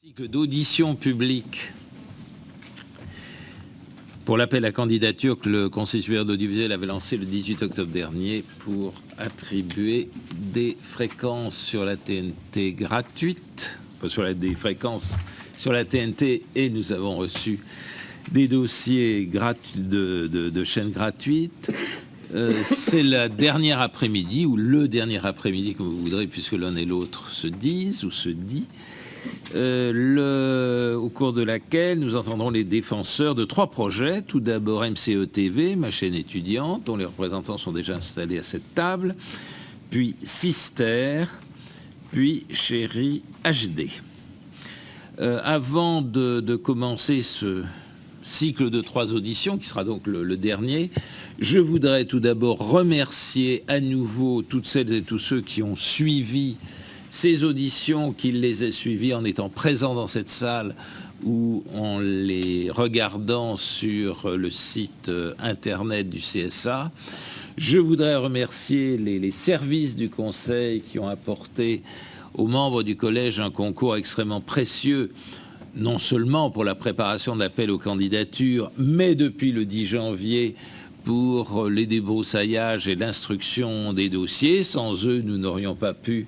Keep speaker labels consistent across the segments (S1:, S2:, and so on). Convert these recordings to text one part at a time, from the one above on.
S1: Cycle d'audition publique pour l'appel à candidature que le Conseil supérieur de l'audiovisuel avait lancé le 18 octobre dernier pour attribuer des fréquences sur la TNT gratuite, enfin des fréquences sur la TNT, et nous avons reçu des dossiers de chaînes gratuites. C'est la dernière après-midi, ou le dernier après-midi, comme vous voudrez, puisque l'un et l'autre se disent ou se dit. Au cours de laquelle nous entendrons les défenseurs de 3 projets. Tout d'abord MCE TV, ma chaîne étudiante, dont les représentants sont déjà installés à cette table, puis Sister, puis Chéri HD. Avant de commencer ce cycle de 3 auditions, qui sera donc le dernier, je voudrais tout d'abord remercier à nouveau toutes celles et tous ceux qui ont suivi ces auditions, qu'il les ait suivies en étant présents dans cette salle ou en les regardant sur le site internet du CSA. Je voudrais remercier les services du Conseil qui ont apporté aux membres du Collège un concours extrêmement précieux, non seulement pour la préparation de l'appel aux candidatures, mais depuis le 10 janvier pour les débrousaillages et l'instruction des dossiers. Sans eux, nous n'aurions pas pu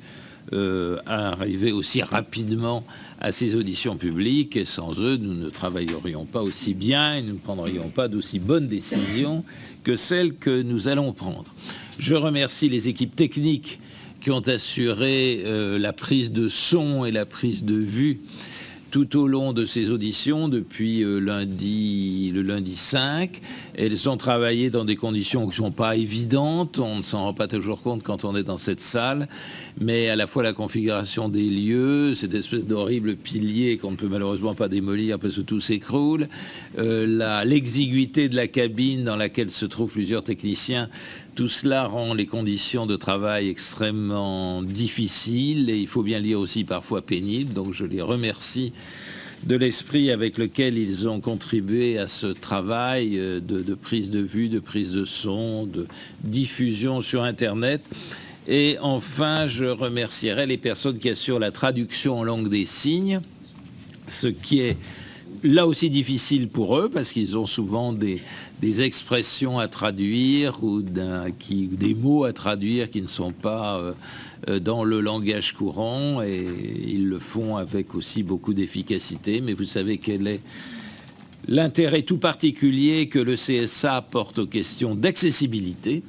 S1: arriver aussi rapidement à ces auditions publiques, et sans eux, nous ne travaillerions pas aussi bien et nous ne prendrions pas d'aussi bonnes décisions que celles que nous allons prendre. Je remercie les équipes techniques qui ont assuré la prise de son et la prise de vue tout au long de ces auditions depuis le lundi 5. Elles ont travaillé dans des conditions qui ne sont pas évidentes, on ne s'en rend pas toujours compte quand on est dans cette salle, mais à la fois la configuration des lieux, cette espèce d'horrible pilier qu'on ne peut malheureusement pas démolir parce que tout s'écroule, l'exiguïté de la cabine dans laquelle se trouvent plusieurs techniciens. Tout cela rend les conditions de travail extrêmement difficiles et il faut bien le dire aussi parfois pénibles. Donc je les remercie de l'esprit avec lequel ils ont contribué à ce travail de prise de vue, de prise de son, de diffusion sur Internet. Et enfin, je remercierai les personnes qui assurent la traduction en langue des signes, ce qui est là aussi difficile pour eux parce qu'ils ont souvent des expressions à traduire ou des mots à traduire qui ne sont pas dans le langage courant, et ils le font avec aussi beaucoup d'efficacité. Mais vous savez quel est l'intérêt tout particulier que le CSA porte aux questions d'accessibilité,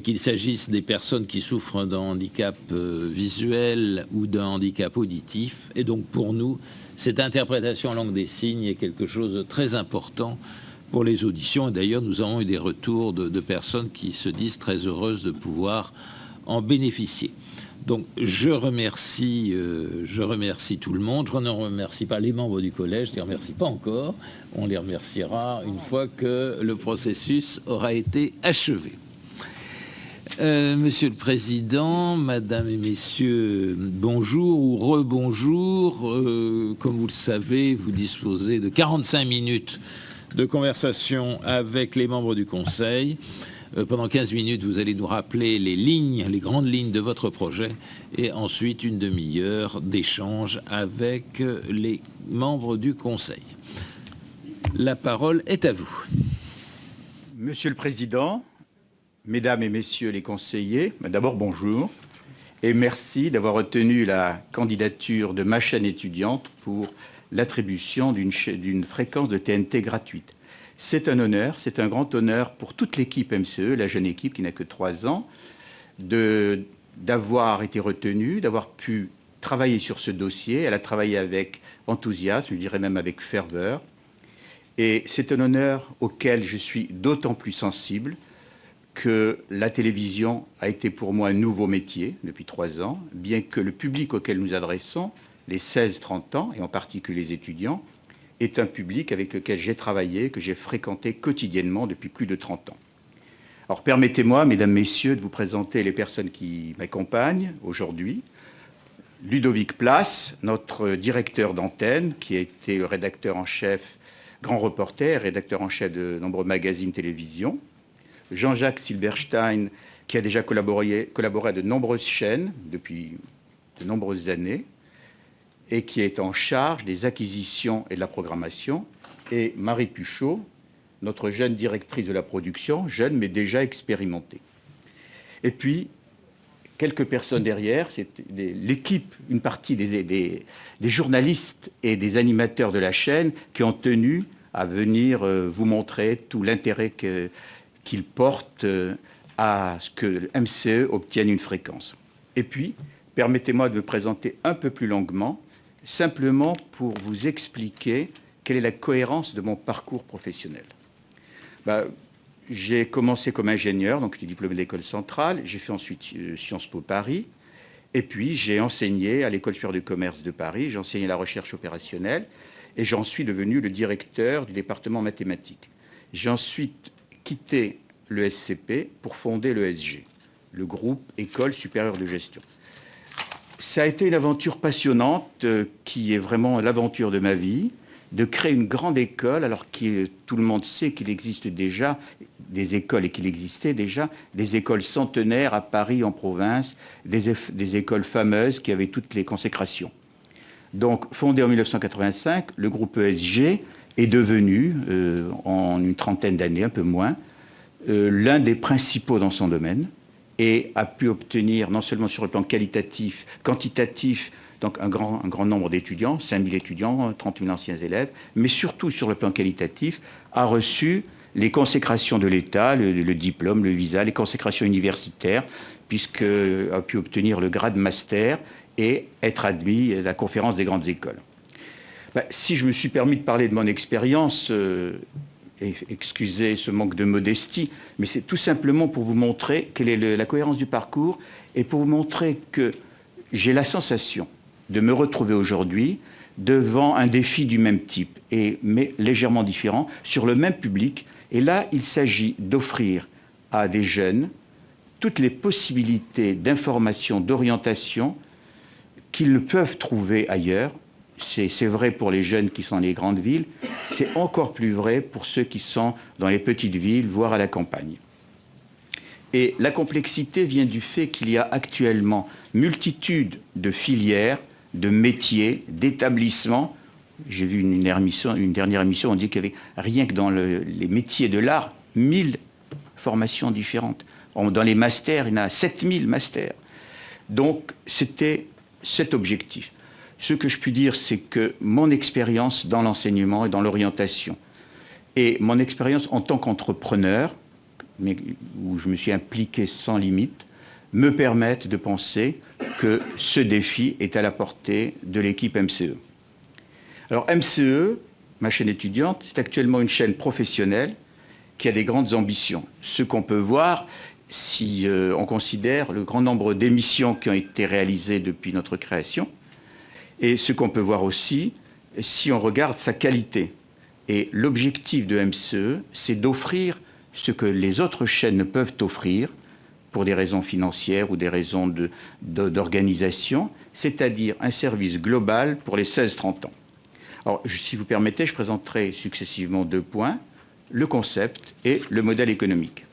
S1: qu'il s'agisse des personnes qui souffrent d'un handicap visuel ou d'un handicap auditif. Et donc pour nous, cette interprétation en langue des signes est quelque chose de très important pour les auditions. Et d'ailleurs, nous avons eu des retours de personnes qui se disent très heureuses de pouvoir en bénéficier. Donc je remercie tout le monde. Je ne remercie pas les membres du collège, je ne les remercie pas encore. On les remerciera une fois que le processus aura été achevé. Monsieur le Président, Madame et Messieurs, bonjour ou rebonjour. Comme vous le savez, vous disposez de 45 minutes de conversation avec les membres du Conseil. Pendant 15 minutes, vous allez nous rappeler les grandes lignes de votre projet, et ensuite une demi-heure d'échange avec les membres du Conseil. La parole est à vous.
S2: Monsieur le Président, Mesdames et Messieurs les conseillers, d'abord bonjour et merci d'avoir retenu la candidature de ma chaîne étudiante pour l'attribution d'une fréquence de TNT gratuite. C'est un honneur, c'est un grand honneur pour toute l'équipe MCE, la jeune équipe qui n'a que 3 ans, d'avoir été retenue, d'avoir pu travailler sur ce dossier. Elle a travaillé avec enthousiasme, je dirais même avec ferveur. Et c'est un honneur auquel je suis d'autant plus sensible que la télévision a été pour moi un nouveau métier depuis 3 ans, bien que le public auquel nous adressons, les 16-30 ans, et en particulier les étudiants, est un public avec lequel j'ai travaillé, que j'ai fréquenté quotidiennement depuis plus de 30 ans. Alors permettez-moi, Mesdames, Messieurs, de vous présenter les personnes qui m'accompagnent aujourd'hui. Ludovic Place, notre directeur d'antenne, qui a été le rédacteur en chef, grand reporter, rédacteur en chef de nombreux magazines télévision. Jean-Jacques Silberstein, qui a déjà collaboré à de nombreuses chaînes depuis de nombreuses années. et qui est en charge des acquisitions et de la programmation, et Marie Puchot, notre jeune directrice de la production, jeune mais déjà expérimentée. Et puis, quelques personnes derrière, c'est l'équipe, une partie des journalistes et des animateurs de la chaîne qui ont tenu à venir vous montrer tout l'intérêt qu'ils portent à ce que le MCE obtienne une fréquence. Et puis, permettez-moi de me présenter un peu plus longuement, simplement pour vous expliquer quelle est la cohérence de mon parcours professionnel. J'ai commencé comme ingénieur, donc j'étais diplômé de l'école centrale, j'ai fait ensuite Sciences Po Paris, et puis j'ai enseigné à l'école supérieure de commerce de Paris, j'ai enseigné la recherche opérationnelle, et j'en suis devenu le directeur du département mathématiques. J'ai ensuite quitté le SCP pour fonder le l'ESG, le groupe École supérieure de gestion. Ça a été une aventure passionnante qui est vraiment l'aventure de ma vie, de créer une grande école, alors que tout le monde sait qu'il existe déjà des écoles et qu'il existait déjà des écoles centenaires à Paris, en province, des écoles fameuses qui avaient toutes les consécrations. Donc, fondé en 1985, le groupe ESG est devenu, en une trentaine d'années, un peu moins, l'un des principaux dans son domaine et a pu obtenir, non seulement sur le plan qualitatif, quantitatif, donc un grand nombre d'étudiants, 5000 étudiants, 30 000 anciens élèves, mais surtout sur le plan qualitatif, a reçu les consécrations de l'État, le diplôme, le visa, les consécrations universitaires, puisqu'il a pu obtenir le grade master et être admis à la conférence des grandes écoles. Si je me suis permis de parler de mon expérience, et excusez ce manque de modestie, mais c'est tout simplement pour vous montrer quelle est la cohérence du parcours et pour vous montrer que j'ai la sensation de me retrouver aujourd'hui devant un défi du même type, mais légèrement différent, sur le même public. Et là, il s'agit d'offrir à des jeunes toutes les possibilités d'information, d'orientation qu'ils ne peuvent trouver ailleurs. C'est vrai pour les jeunes qui sont dans les grandes villes, c'est encore plus vrai pour ceux qui sont dans les petites villes, voire à la campagne. Et la complexité vient du fait qu'il y a actuellement multitude de filières, de métiers, d'établissements. J'ai vu une dernière émission, on dit qu'il y avait rien que dans les métiers de l'art, 1000 formations différentes. Dans les masters, il y en a 7000 masters. Donc, c'était cet objectif. Ce que je puis dire, c'est que mon expérience dans l'enseignement et dans l'orientation, et mon expérience en tant qu'entrepreneur, où je me suis impliqué sans limite, me permettent de penser que ce défi est à la portée de l'équipe MCE. Alors MCE, ma chaîne étudiante, c'est actuellement une chaîne professionnelle qui a des grandes ambitions. Ce qu'on peut voir, si on considère le grand nombre d'émissions qui ont été réalisées depuis notre création, et ce qu'on peut voir aussi, si on regarde sa qualité. Et l'objectif de MCE, c'est d'offrir ce que les autres chaînes ne peuvent offrir, pour des raisons financières ou des raisons d'organisation, c'est-à-dire un service global pour les 16-30 ans. Alors, si vous permettez, je présenterai successivement 2 points, le concept et le modèle économique.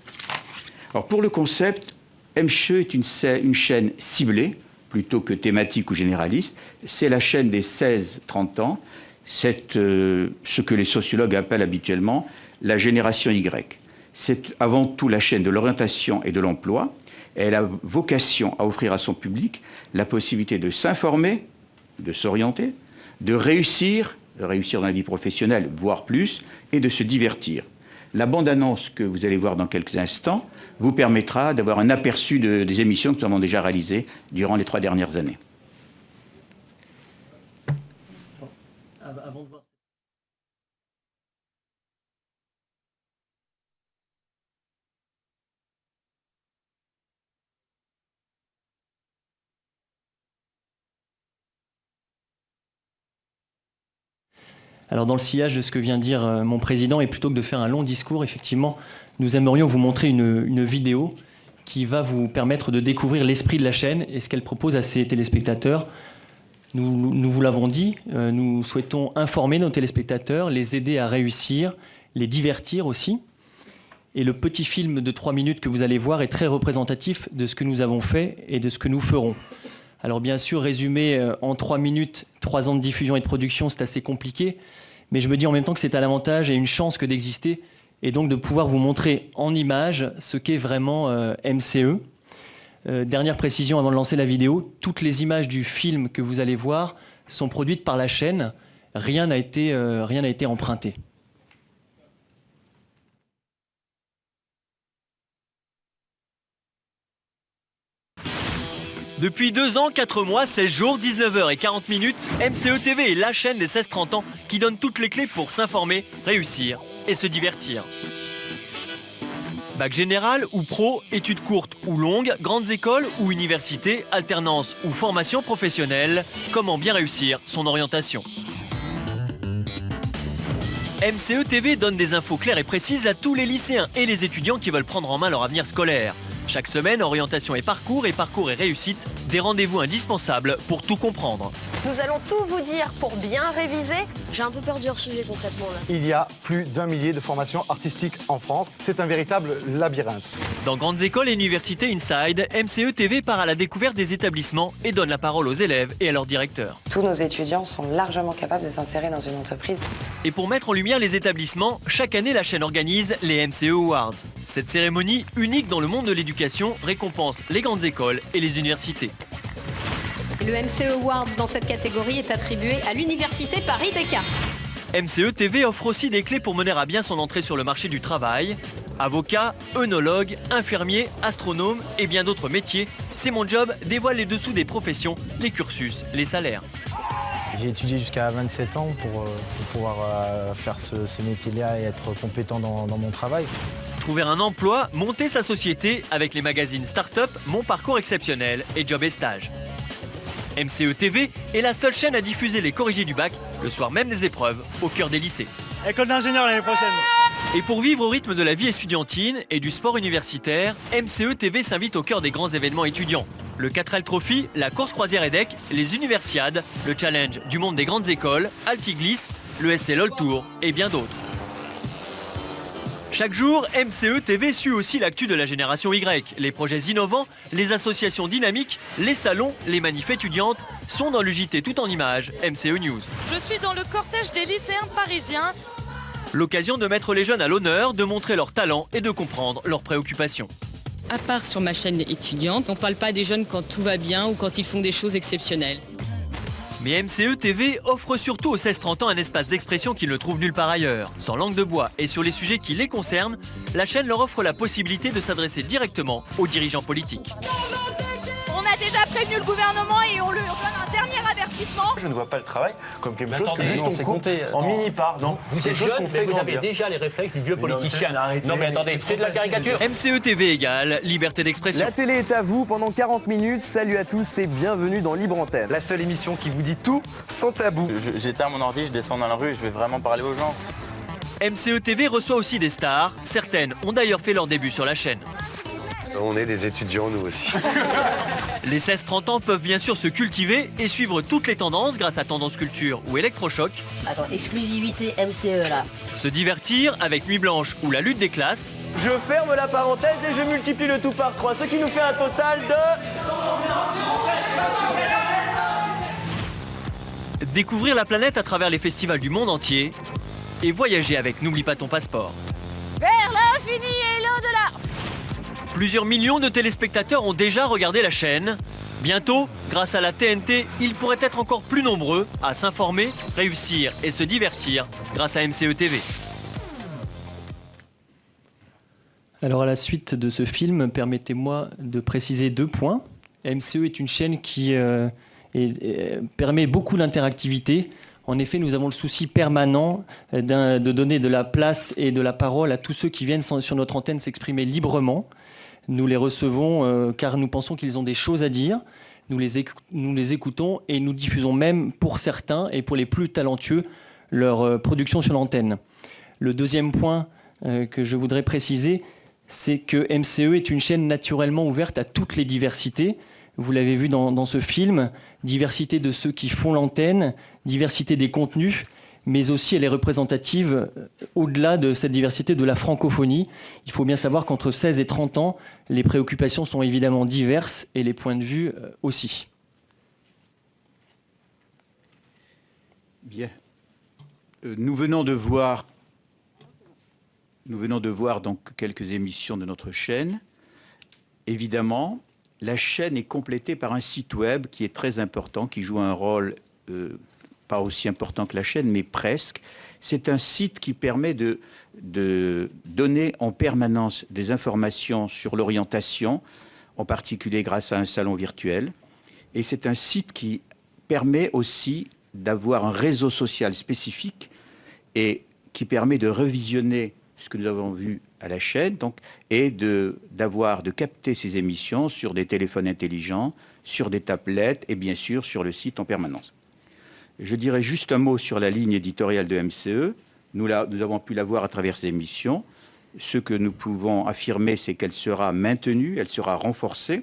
S2: Alors, pour le concept, MCE est une chaîne ciblée, plutôt que thématique ou généraliste. C'est la chaîne des 16-30 ans, c'est ce que les sociologues appellent habituellement la génération Y. C'est avant tout la chaîne de l'orientation et de l'emploi. Elle a vocation à offrir à son public la possibilité de s'informer, de s'orienter, de réussir dans la vie professionnelle, voire plus, et de se divertir. La bande-annonce que vous allez voir dans quelques instants vous permettra d'avoir un aperçu des émissions que nous avons déjà réalisées durant les 3 dernières années. Avant de voir...
S3: Alors dans le sillage de ce que vient de dire mon président, et plutôt que de faire un long discours, effectivement, nous aimerions vous montrer une vidéo qui va vous permettre de découvrir l'esprit de la chaîne et ce qu'elle propose à ses téléspectateurs. Nous vous l'avons dit, nous souhaitons informer nos téléspectateurs, les aider à réussir, les divertir aussi. Et le petit film de 3 minutes que vous allez voir est très représentatif de ce que nous avons fait et de ce que nous ferons. Alors bien sûr, résumer en 3 minutes 3 ans de diffusion et de production, c'est assez compliqué, mais je me dis en même temps que c'est un avantage et une chance que d'exister, et donc de pouvoir vous montrer en images ce qu'est vraiment MCE. Dernière précision avant de lancer la vidéo, toutes les images du film que vous allez voir sont produites par la chaîne, rien n'a été emprunté.
S4: Depuis 2 ans, 4 mois, 16 jours, 19h40, MCE TV est la chaîne des 16-30 ans qui donne toutes les clés pour s'informer, réussir et se divertir. Bac général ou pro, études courtes ou longues, grandes écoles ou universités, alternance ou formation professionnelle, comment bien réussir son orientation. MCE TV donne des infos claires et précises à tous les lycéens et les étudiants qui veulent prendre en main leur avenir scolaire. Chaque semaine, orientation et parcours et réussite, des rendez-vous indispensables pour tout comprendre.
S5: Nous allons tout vous dire pour bien réviser.
S6: J'ai un peu peur du hors-sujet concrètement là.
S7: Il y a plus d'1 millier de formations artistiques en France. C'est un véritable labyrinthe.
S4: Dans grandes écoles et universités Inside, MCE TV part à la découverte des établissements et donne la parole aux élèves et à leurs directeurs.
S8: Tous nos étudiants sont largement capables de s'insérer dans une entreprise.
S4: Et pour mettre en lumière les établissements, chaque année la chaîne organise les MCE Awards. Cette cérémonie, unique dans le monde de l'éducation, récompense les grandes écoles et les universités.
S5: Le MCE Awards dans cette catégorie est attribué à l'Université Paris-Descartes.
S4: MCE TV offre aussi des clés pour mener à bien son entrée sur le marché du travail. Avocats, œnologues, infirmiers, astronomes et bien d'autres métiers. C'est mon job dévoile les dessous des professions, les cursus, les salaires.
S9: J'ai étudié jusqu'à 27 ans pour pouvoir faire ce métier-là et être compétent dans mon travail.
S4: Trouver un emploi, monter sa société avec les magazines Startup, Mon Parcours Exceptionnel et Job et Stage. MCE TV est la seule chaîne à diffuser les corrigés du bac, le soir même des épreuves, au cœur des lycées.
S10: École d'ingénieur l'année prochaine.
S4: Et pour vivre au rythme de la vie estudiantine et du sport universitaire, MCE TV s'invite au cœur des grands événements étudiants. Le 4L Trophy, la course croisière EDEC, les universiades, le challenge du monde des grandes écoles, Altiglisse, le SL All Tour et bien d'autres. Chaque jour, MCE TV suit aussi l'actu de la génération Y. Les projets innovants, les associations dynamiques, les salons, les manifs étudiantes sont dans le JT tout en images MCE News.
S11: Je suis dans le cortège des lycéens parisiens.
S4: L'occasion de mettre les jeunes à l'honneur, de montrer leurs talents et de comprendre leurs préoccupations.
S12: À part sur ma chaîne étudiante, on ne parle pas des jeunes quand tout va bien ou quand ils font des choses exceptionnelles.
S4: Mais MCE TV offre surtout aux 16-30 ans un espace d'expression qu'ils ne trouvent nulle part ailleurs. Sans langue de bois et sur les sujets qui les concernent, la chaîne leur offre la possibilité de s'adresser directement aux dirigeants politiques.
S11: On a déjà prévenu le gouvernement et on leur donne un dernier avertissement.
S7: Je ne vois pas le travail comme quelque chose
S10: attendez,
S7: que juste on coupe en mini-part. Non, c'est quelque chose qu'on fait
S10: vous avez
S7: grandir.
S10: déjà les réflexes du vieux politicien.
S7: Non mais
S10: attendez, c'est de la caricature.
S4: MCE TV égale liberté d'expression.
S13: La télé est à vous pendant 40 minutes. Salut à tous et bienvenue dans Libre Antenne.
S14: La seule émission qui vous dit tout sans tabou.
S15: J'éteins mon ordi, je descends dans la rue et je vais vraiment parler aux gens.
S4: MCE TV reçoit aussi des stars. Certaines ont d'ailleurs fait leur début sur la chaîne.
S14: On est des étudiants nous aussi.
S4: Les 16-30 ans peuvent bien sûr se cultiver et suivre toutes les tendances grâce à Tendance Culture ou Électrochoc.
S6: Attends, exclusivité MCE là.
S4: Se divertir avec Nuit Blanche ou la lutte des classes.
S13: Je ferme la parenthèse et je multiplie le tout par 3, ce qui nous fait un total de...
S4: Découvrir la planète à travers les festivals du monde entier. Et voyager avec N'oublie pas ton passeport.
S11: Vers l'infini et l'au-delà.
S4: Plusieurs millions de téléspectateurs ont déjà regardé la chaîne. Bientôt, grâce à la TNT, ils pourraient être encore plus nombreux à s'informer, réussir et se divertir grâce à MCE TV.
S3: Alors à la suite de ce film, permettez-moi de préciser 2 points. MCE est une chaîne qui permet beaucoup d'interactivité. En effet, nous avons le souci permanent de donner de la place et de la parole à tous ceux qui viennent sur notre antenne s'exprimer librement. Nous les recevons car nous pensons qu'ils ont des choses à dire. Nous les écoutons et nous diffusons même pour certains et pour les plus talentueux leur production sur l'antenne. Le deuxième point que je voudrais préciser, c'est que MCE est une chaîne naturellement ouverte à toutes les diversités. Vous l'avez vu dans ce film, diversité de ceux qui font l'antenne, diversité des contenus, mais aussi elle est représentative, au-delà de cette diversité, de la francophonie. Il faut bien savoir qu'entre 16 et 30 ans, les préoccupations sont évidemment diverses et les points de vue aussi.
S2: Bien. Nous venons de voir donc quelques émissions de notre chaîne. Évidemment, la chaîne est complétée par un site web qui est très important, qui joue un rôle pas aussi important que la chaîne, mais presque. C'est un site qui permet de donner en permanence des informations sur l'orientation, en particulier grâce à un salon virtuel. Et c'est un site qui permet aussi d'avoir un réseau social spécifique et qui permet de revisionner ce que nous avons vu à la chaîne, donc, et de capter ces émissions sur des téléphones intelligents, sur des tablettes et bien sûr sur le site en permanence. Je dirais juste un mot sur la ligne éditoriale de MCE. Nous avons pu la voir à travers ces émissions. Ce que nous pouvons affirmer, c'est qu'elle sera maintenue, elle sera renforcée.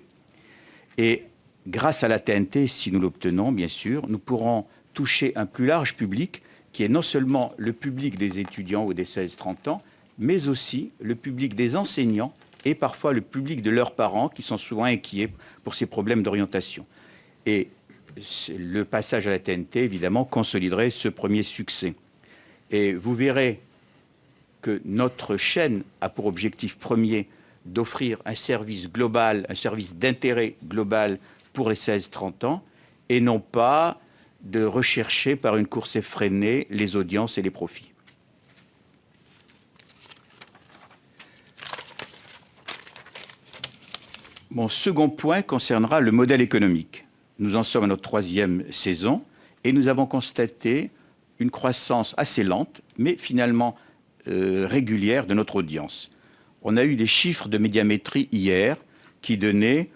S2: Et grâce à la TNT, si nous l'obtenons, bien sûr, nous pourrons toucher un plus large public, qui est non seulement le public des étudiants ou des 16-30 ans, mais aussi le public des enseignants et parfois le public de leurs parents, qui sont souvent inquiets pour ces problèmes d'orientation. Et le passage à la TNT, évidemment, consoliderait ce premier succès. Et vous verrez que notre chaîne a pour objectif premier d'offrir un service global, un service d'intérêt global pour les 16-30 ans, et non pas de rechercher par une course effrénée les audiences et les profits. Mon second point concernera le modèle économique. Nous en sommes à notre 3e saison et nous avons constaté une croissance assez lente, mais finalement régulière de notre audience. On a eu des chiffres de médiamétrie hier qui donnaient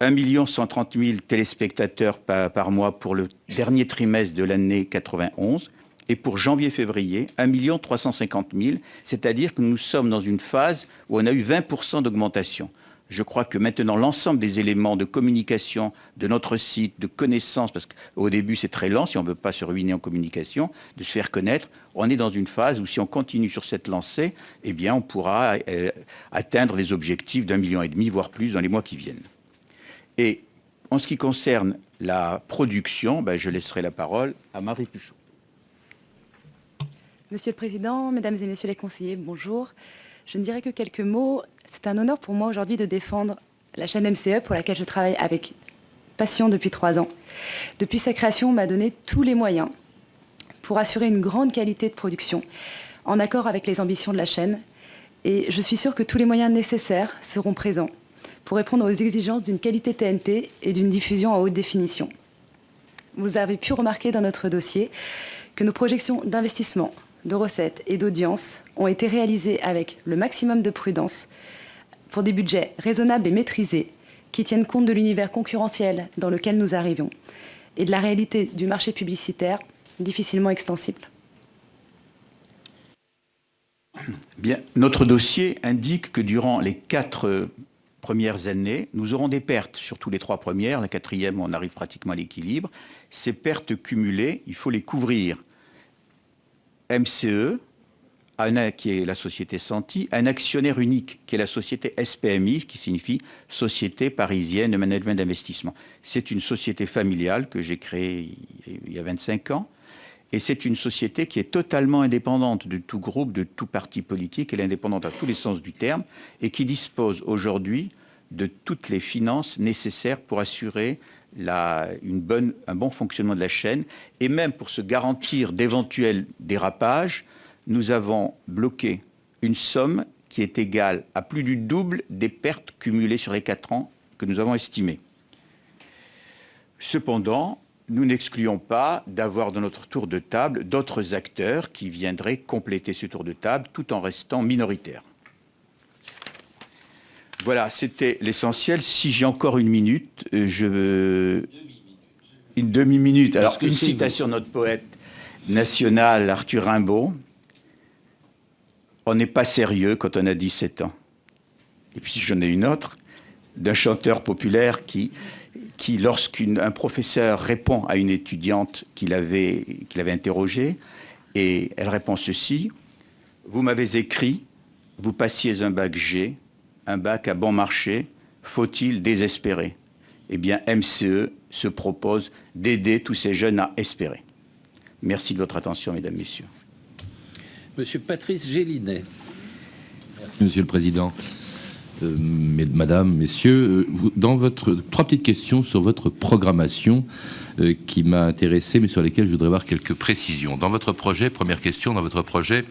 S2: 1 130 000 téléspectateurs par mois pour le dernier trimestre de l'année 91 et pour janvier-février, 1 350 000, c'est-à-dire que nous sommes dans une phase où on a eu 20% d'augmentation. Je crois que maintenant, l'ensemble des éléments de communication de notre site, de connaissance, parce qu'au début, c'est très lent, si on ne veut pas se ruiner en communication, de se faire connaître, on est dans une phase où si on continue sur cette lancée, eh bien, on pourra atteindre les objectifs d'1,5 million, voire plus, dans les mois qui viennent. Et en ce qui concerne la production, je laisserai la parole à Marie Puchot.
S16: Monsieur le Président, Mesdames et Messieurs les conseillers, bonjour. Je ne dirai que quelques mots. C'est un honneur pour moi aujourd'hui de défendre la chaîne MCE pour laquelle je travaille avec passion depuis 3 ans. Depuis sa création, on m'a donné tous les moyens pour assurer une grande qualité de production en accord avec les ambitions de la chaîne. Et je suis sûre que tous les moyens nécessaires seront présents pour répondre aux exigences d'une qualité TNT et d'une diffusion en haute définition. Vous avez pu remarquer dans notre dossier que nos projections d'investissement, de recettes et d'audience ont été réalisées avec le maximum de prudence pour des budgets raisonnables et maîtrisés qui tiennent compte de l'univers concurrentiel dans lequel nous arrivons et de la réalité du marché publicitaire difficilement extensible.
S2: Bien, notre dossier indique que durant les 4 premières années, nous aurons des pertes, surtout les 3 premières, la 4e, on arrive pratiquement à l'équilibre. Ces pertes cumulées, il faut les couvrir. MCE, qui est la société Santi, un actionnaire unique, qui est la société SPMI, qui signifie Société Parisienne de Management d'Investissement. C'est une société familiale que j'ai créée il y a 25 ans, et c'est une société qui est totalement indépendante de tout groupe, de tout parti politique. Elle est indépendante à tous les sens du terme, et qui dispose aujourd'hui de toutes les finances nécessaires pour assurer un bon fonctionnement de la chaîne, et même pour se garantir d'éventuels dérapages, nous avons bloqué une somme qui est égale à plus du double des pertes cumulées sur les 4 ans que nous avons estimées. Cependant, nous n'excluons pas d'avoir dans notre tour de table d'autres acteurs qui viendraient compléter ce tour de table tout en restant minoritaires. Voilà, c'était l'essentiel. Si j'ai encore une minute, une demi-minute. Alors, une citation de notre poète national, Arthur Rimbaud. On n'est pas sérieux quand on a 17 ans. Et puis j'en ai une autre, d'un chanteur populaire qui lorsqu'un professeur répond à une étudiante qu'il avait interrogée, et elle répond ceci: vous m'avez écrit, vous passiez un bac G, un bac à bon marché, faut-il désespérer? Eh bien, MCE se propose d'aider tous ces jeunes à espérer. Merci de votre attention, mesdames, messieurs.
S1: Monsieur Patrice Gélinet.
S17: Merci, Monsieur le Président. Madame, Messieurs, trois petites questions sur votre programmation qui m'a intéressé, mais sur lesquelles je voudrais avoir quelques précisions. Dans votre projet, première question, dans votre projet,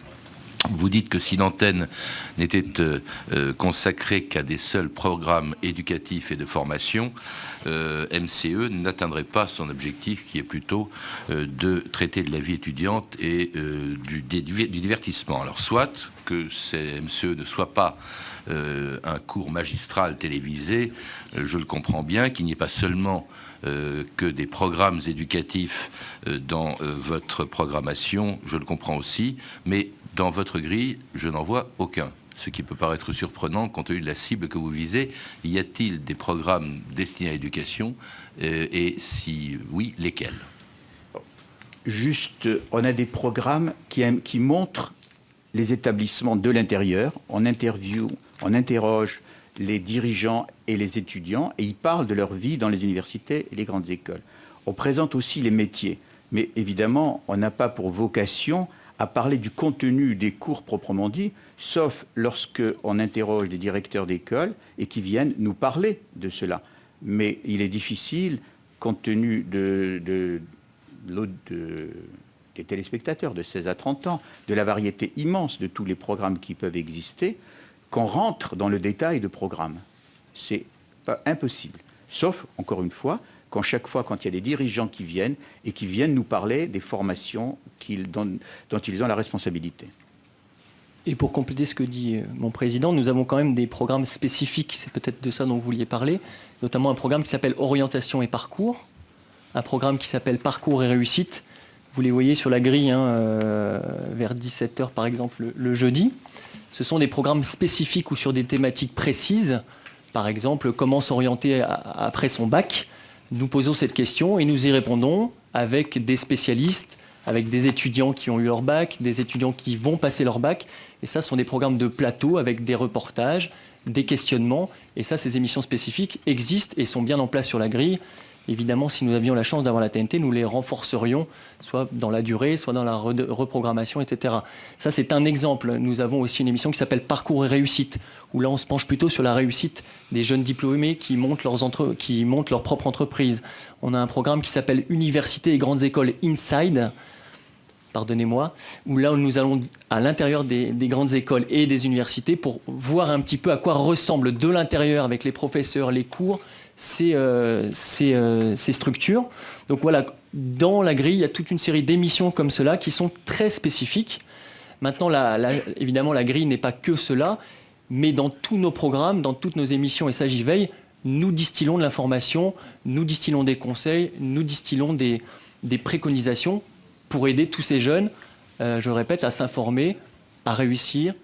S17: vous dites que si l'antenne n'était consacrée qu'à des seuls programmes éducatifs et de formation, MCE n'atteindrait pas son objectif qui est plutôt de traiter de la vie étudiante et du divertissement. Alors soit que ces MCE ne soit pas un cours magistral télévisé, je le comprends bien, qu'il n'y ait pas seulement que des programmes éducatifs dans votre programmation, je le comprends aussi, mais dans votre grille, je n'en vois aucun. Ce qui peut paraître surprenant compte tenu de la cible que vous visez. Y a-t-il des programmes destinés à l'éducation et si oui, lesquels?
S2: Juste, on a des programmes qui montrent les établissements de l'intérieur. On interroge les dirigeants et les étudiants et ils parlent de leur vie dans les universités et les grandes écoles. On présente aussi les métiers, mais évidemment, on n'a pas pour vocation à parler du contenu des cours proprement dit, sauf lorsqu'on interroge des directeurs d'école et qui viennent nous parler de cela. Mais il est difficile, compte tenu des téléspectateurs de 16 à 30 ans, de la variété immense de tous les programmes qui peuvent exister, qu'on rentre dans le détail de programmes. C'est pas impossible. Sauf, encore une fois, quand il y a des dirigeants qui viennent nous parler des formations dont ils ont la responsabilité.
S3: Et pour compléter ce que dit mon président, nous avons quand même des programmes spécifiques, c'est peut-être de ça dont vous vouliez parler, notamment un programme qui s'appelle Orientation et Parcours, un programme qui s'appelle Parcours et Réussite. Vous les voyez sur la grille, vers 17h par exemple le jeudi. Ce sont des programmes spécifiques ou sur des thématiques précises. Par exemple, comment s'orienter après son bac. Nous posons cette question et nous y répondons avec des spécialistes, avec des étudiants qui ont eu leur bac, des étudiants qui vont passer leur bac. Et ça, ce sont des programmes de plateau avec des reportages, des questionnements. Et ça, ces émissions spécifiques existent et sont bien en place sur la grille. Évidemment, si nous avions la chance d'avoir la TNT, nous les renforcerions, soit dans la durée, soit dans la reprogrammation, etc. Ça, c'est un exemple. Nous avons aussi une émission qui s'appelle Parcours et Réussite, où là, on se penche plutôt sur la réussite des jeunes diplômés qui montent leur propre entreprise. On a un programme qui s'appelle Université et grandes écoles Inside, pardonnez-moi, où là, nous allons à l'intérieur des grandes écoles et des universités pour voir un petit peu à quoi ressemble de l'intérieur, avec les professeurs, les cours, ces structures. Donc voilà, dans la grille, il y a toute une série d'émissions comme cela qui sont très spécifiques. Maintenant, évidemment, la grille n'est pas que cela, mais dans tous nos programmes, dans toutes nos émissions, et ça j'y veille, nous distillons de l'information, nous distillons des conseils, nous distillons des préconisations pour aider tous ces jeunes, je le répète, à s'informer, à réussir,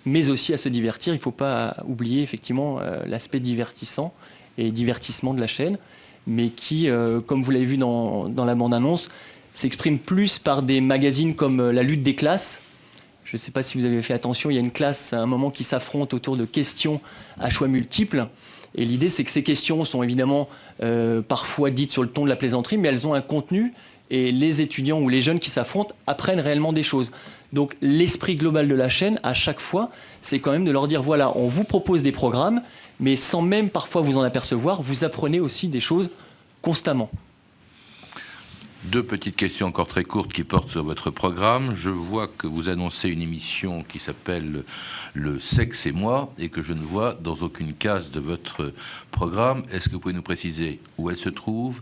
S3: mais aussi à se divertir. Il ne faut pas oublier effectivement l'aspect divertissant et divertissement de la chaîne, mais qui, comme vous l'avez vu dans la bande-annonce, s'exprime plus par des magazines comme La lutte des classes. Je ne sais pas si vous avez fait attention, il y a une classe à un moment qui s'affronte autour de questions à choix multiples. Et l'idée, c'est que ces questions sont évidemment parfois dites sur le ton de la plaisanterie, mais elles ont un contenu et les étudiants ou les jeunes qui s'affrontent apprennent réellement des choses. Donc l'esprit global de la chaîne, à chaque fois, c'est quand même de leur dire, voilà, on vous propose des programmes, mais sans même parfois vous en apercevoir, vous apprenez aussi des choses constamment.
S17: Deux petites questions encore très courtes qui portent sur votre programme. Je vois que vous annoncez une émission qui s'appelle Le sexe et moi et que je ne vois dans aucune case de votre programme. Est-ce que vous pouvez nous préciser où elle se trouve ?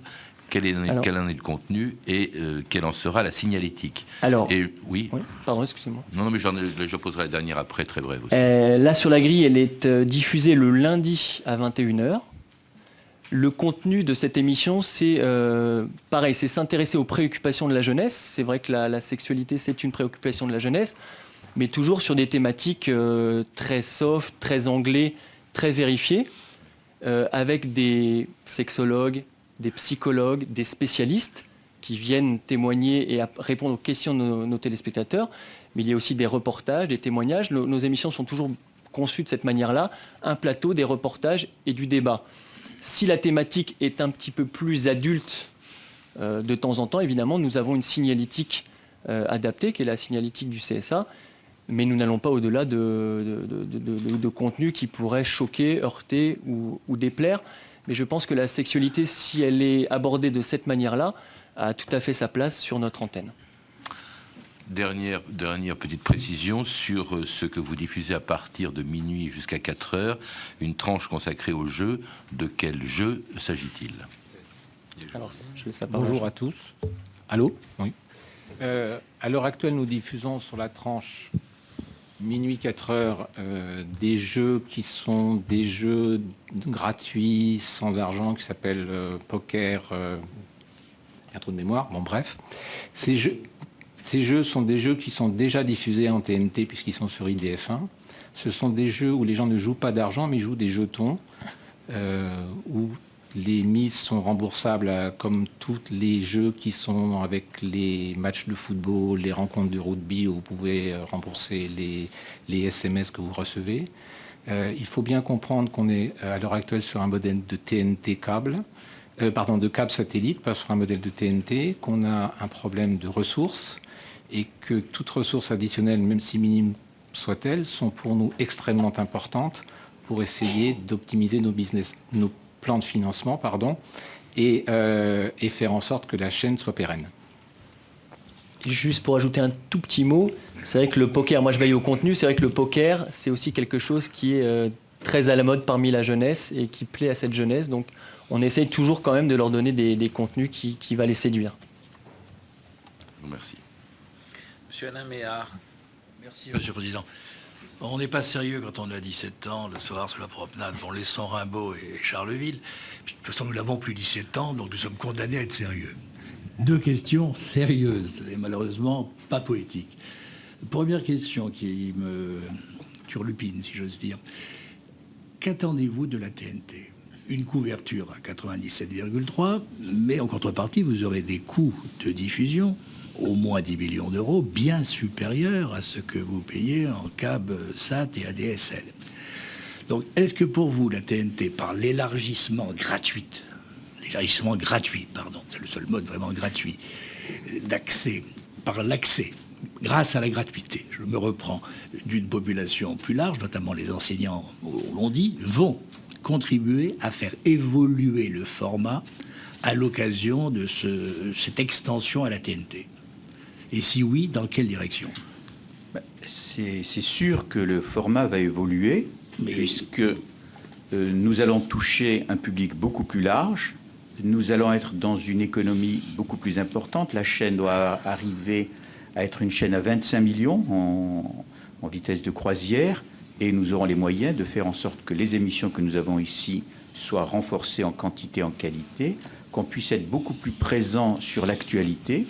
S17: Quel en est le contenu et quelle en sera la signalétique? Oui,
S3: pardon, excusez-moi.
S17: Non, mais je poserai la dernière après, très brève aussi.
S3: Là, sur la grille, elle est diffusée le lundi à 21h. Le contenu de cette émission, c'est pareil, c'est s'intéresser aux préoccupations de la jeunesse. C'est vrai que la sexualité, c'est une préoccupation de la jeunesse, mais toujours sur des thématiques très soft, très anglais, très vérifiées, avec des sexologues, des psychologues, des spécialistes qui viennent témoigner et répondre aux questions de nos téléspectateurs. Mais il y a aussi des reportages, des témoignages. Nos émissions sont toujours conçues de cette manière-là, un plateau, des reportages et du débat. Si la thématique est un petit peu plus adulte de temps en temps, évidemment, nous avons une signalétique adaptée, qui est la signalétique du CSA, mais nous n'allons pas au-delà de contenus qui pourraient choquer, heurter ou déplaire. Mais je pense que la sexualité, si elle est abordée de cette manière-là, a tout à fait sa place sur notre antenne.
S17: Dernière petite précision sur ce que vous diffusez à partir de minuit jusqu'à 4 heures, une tranche consacrée aux jeux. De quel jeu s'agit-il?
S3: Alors,
S18: bonjour à tous. Allô? Oui. À l'heure actuelle, nous diffusons sur la tranche minuit 4 heures des jeux qui sont des jeux gratuits, sans argent, qui s'appellent poker. Il y a un trou de mémoire. Bon, bref. Ces jeux sont des jeux qui sont déjà diffusés en TNT puisqu'ils sont sur IDF1. Ce sont des jeux où les gens ne jouent pas d'argent mais jouent des jetons, où les mises sont remboursables comme tous les jeux qui sont avec les matchs de football, les rencontres de rugby où vous pouvez rembourser les SMS que vous recevez. Il faut bien comprendre qu'on est à l'heure actuelle sur un modèle de TNT câble, de câble satellite, pas sur un modèle de TNT, qu'on a un problème de ressources et que toutes ressources additionnelles, même si minimes soient-elles, sont pour nous extrêmement importantes pour essayer d'optimiser nos plans de financement, et faire en sorte que la chaîne soit pérenne.
S3: Juste pour ajouter un tout petit mot, c'est vrai que le poker, moi je veille au contenu, c'est vrai que le poker, c'est aussi quelque chose qui est très à la mode parmi la jeunesse et qui plaît à cette jeunesse. Donc on essaye toujours quand même de leur donner des contenus qui va les séduire.
S17: Merci.
S1: Monsieur Alain Méhard.
S19: Merci, Monsieur le Président. On n'est pas sérieux quand on a 17 ans, le soir sur la promenade, en laissant Rimbaud et Charleville. De toute façon, nous n'avons plus 17 ans, donc nous sommes condamnés à être sérieux. Deux questions sérieuses et malheureusement pas poétiques. Première question qui me turlupine, si j'ose dire. Qu'attendez-vous de la TNT? Une couverture à 97,3, mais en contrepartie, vous aurez des coûts de diffusion au moins 10 millions d'euros, bien supérieurs à ce que vous payez en câble SAT et ADSL. Donc, est-ce que pour vous, la TNT, par l'élargissement gratuit, c'est le seul mode vraiment gratuit, d'accès, par l'accès, grâce à la gratuité, je me reprends, d'une population plus large, notamment les enseignants, l'on dit, vont contribuer à faire évoluer le format à l'occasion de cette extension à la TNT? Et si oui, dans quelle direction?
S2: C'est sûr que le format va évoluer, puisque nous allons toucher un public beaucoup plus large, nous allons être dans une économie beaucoup plus importante. La chaîne doit arriver à être une chaîne à 25 millions en vitesse de croisière, et nous aurons les moyens de faire en sorte que les émissions que nous avons ici soient renforcées en quantité, en qualité, qu'on puisse être beaucoup plus présent sur l'actualité,